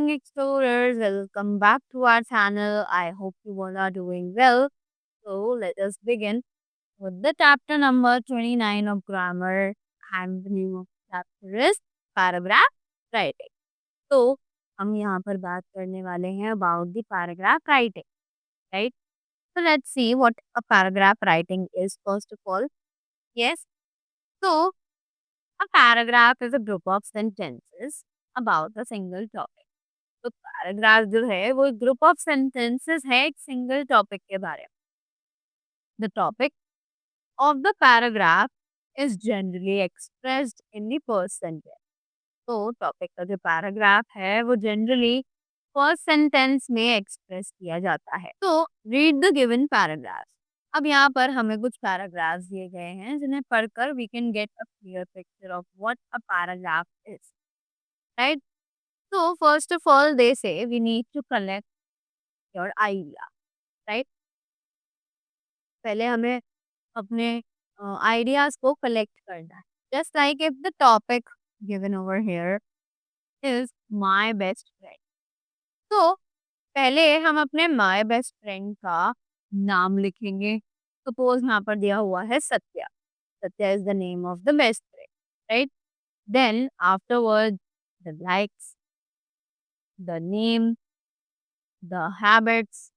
morning, explorers. Welcome back to our channel. I hope you all are doing well. So, let us begin with the chapter number 29 of grammar, and the name of chapter is paragraph writing. तो हम यहाँ पर बात करने वाले हैं about the paragraph writing, right? So, let's see what a paragraph writing is first of all. Yes. So, a paragraph is a group of sentences about a single topic. तो paragraph जो है वो ग्रुप ऑफ सेंटेंसेस है एक single topic के बारे में. The topic of the paragraph is generally expressed in the first sentence. तो टॉपिक का जो पैराग्राफ है वो जनरली फर्स्ट सेंटेंस में एक्सप्रेस किया जाता है. तो रीड द गिवन पैराग्राफ. अब यहाँ पर हमें कुछ पैराग्राफ्स दिए गए हैं जिन्हें पढ़कर we can get a clear picture of what a paragraph is, right? So first of all, they say we need to collect your idea, right? पहले हमें अपने आइडियाज को कलेक्ट करना है. Just like if the topic given over here is my best friend. तो पहले हम अपने my best friend का नाम लिखेंगे. Suppose यहाँ पर दिया हुआ है Satya. Satya is the name of the best friend, right? Then afterwards, the likes, the name, the habits,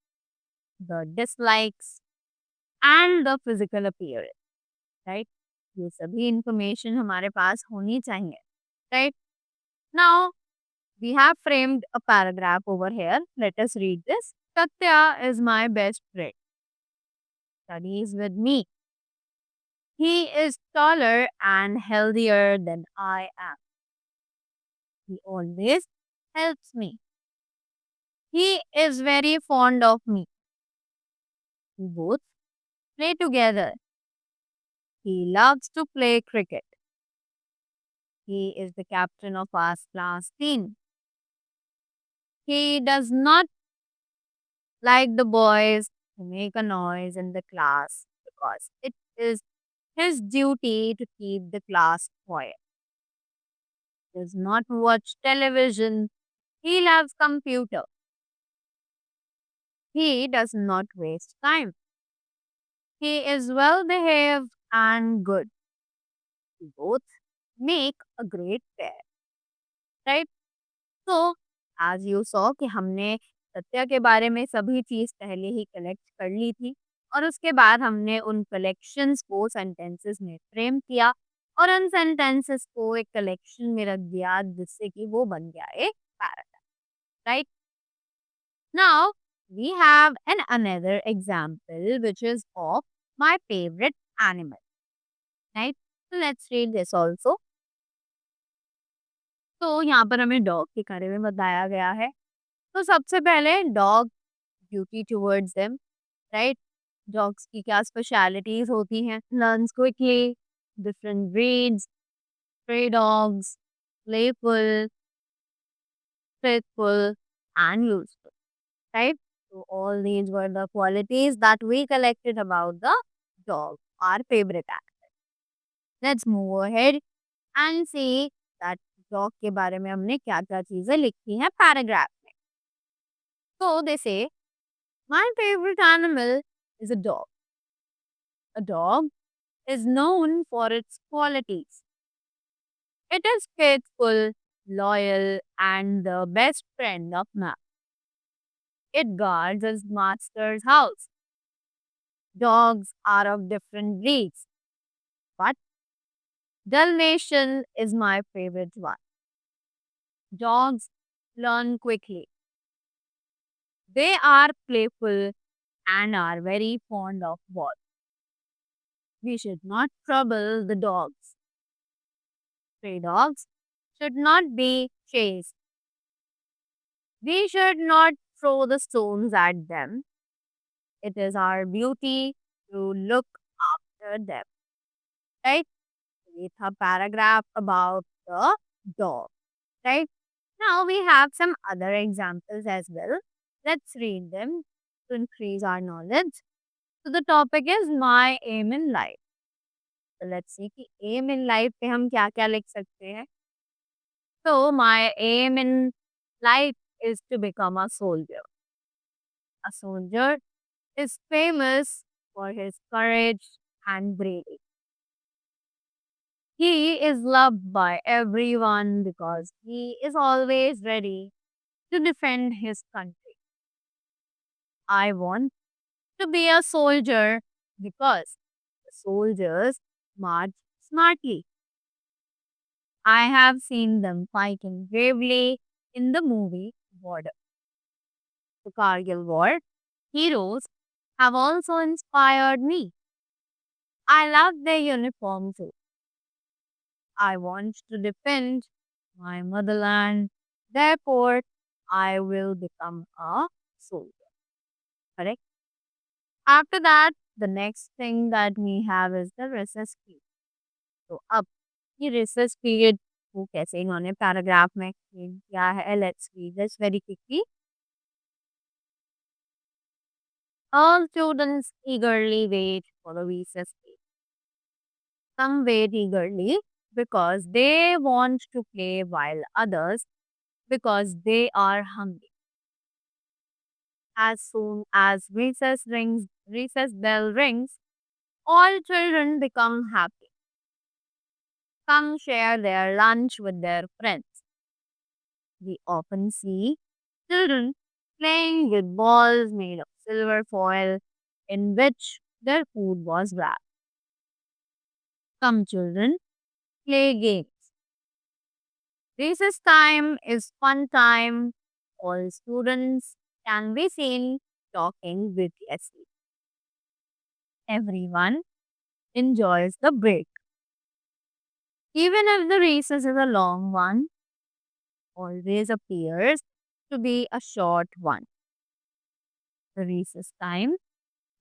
the dislikes and the physical appearance, right? ये सभी information हमारे पास होनी चाहिए, right? Now we have framed a paragraph over here. Let us read this. Satya is my best friend. Studies with me. He is taller and healthier than I am. He always helps me. He is very fond of me. We both play together. He loves to play cricket. He is the captain of our class team. He does not like the boys who make a noise in the class because it is his duty to keep the class quiet. He does not watch television. He loves computer. He does not waste time. He is well behaved and good. We both make a great pair. Right? So, as you saw कि हमने सत्या के बारे में सभी चीज़ पहले ही collect कर ली थी और उसके बाद हमने उन कलेक्शंस को सेंटेंसेस में फ्रेम किया और उन सेंटेंसेस को एक कलेक्शन में रख दिया जिससे कि वो बन गया एक paragraph, right? Now we have an another example which is of my favourite animal, right? So let's read this also. तो यहाँ पर हमें डॉग के बारे में बताया गया है. तो सबसे पहले dog duty towards them, right? Dogs की क्या स्पेशलिटीज होती हैं? Learns quickly, different breeds, stray dogs, playful, faithful and useful, right? So all these were the qualities that we collected about the dog, our favorite animal. Let's move ahead and see that dog के बारे में हमने क्या-क्या चीजें लिखी हैं paragraph में. So they say, my favorite animal is a dog. A dog is known for its qualities. It is faithful, loyal, and the best friend of man. It guards its master's house. Dogs are of different breeds, but Dalmatian is my favorite one. Dogs learn quickly. They are playful and are very fond of balls. We should not trouble the dogs. Stray dogs should not be chased. We should not throw the stones at them. It is our duty to look after them. Right? ये था paragraph about the dog. Right? Now we have some other examples as well. Let's read them to increase our knowledge. So the topic is my aim in life. So let's see कि aim in life पे हम क्या क्या लिख सकते हैं. So my aim in life is to become a soldier. A soldier is famous for his courage and bravery. He is loved by everyone because he is always ready to defend his country. I want to be a soldier because the soldiers march smartly. I have seen them fighting bravely in the movie Border. The Kargil War heroes have also inspired me. I love their uniform too. I want to defend my motherland. Therefore, I will become a soldier. Correct? After that, the next thing that we have is the recess period. तो अब ये recess period को कैसे इन्होंने paragraph में explain किया है, let's read this very quickly. All students eagerly wait for the recess period. Some wait eagerly because they want to play, while others because they are hungry. As soon as recess bell rings, all children become happy. Some share their lunch with their friends. We often see children playing with balls made of silver foil in which their food was wrapped. Some children play games. Recess time is fun time. All students can be seen talking vigorously. Everyone enjoys the break. Even if the recess is a long one, always appears to be a short one. The recess time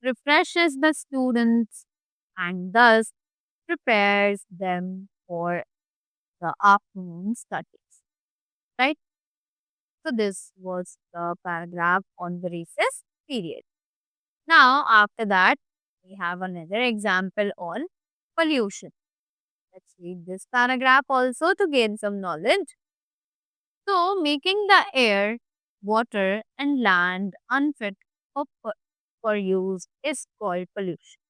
refreshes the students and thus prepares them for the afternoon studies. Right? So, this was the paragraph on the recess period. Now, after that, we have another example on pollution. Let's read this paragraph also to gain some knowledge. So, making the air, water, and land unfit for use is called pollution.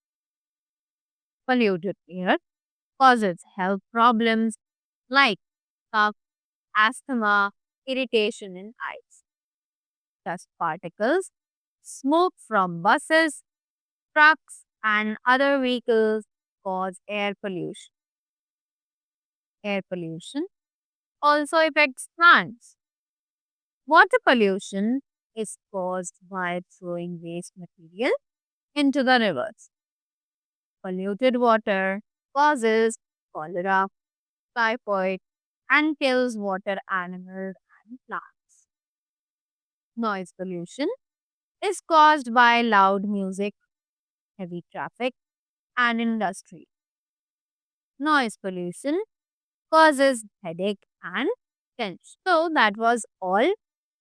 Polluted air causes health problems like cough, asthma, irritation in eyes. Dust particles, smoke from buses, trucks, and other vehicles cause air pollution. Air pollution also affects plants. Water pollution is caused by throwing waste material into the rivers. Polluted water causes cholera, typhoid, and kills water animals and plants. Noise pollution is caused by loud music, heavy traffic, and industry. Noise pollution causes headache and tension. So that was all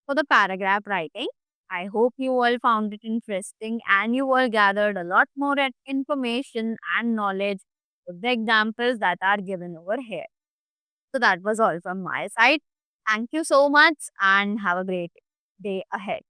for the paragraph writing. I hope you all found it interesting and you all gathered a lot more information and knowledge with the examples that are given over here. So that was all from my side. Thank you so much and have a great day ahead.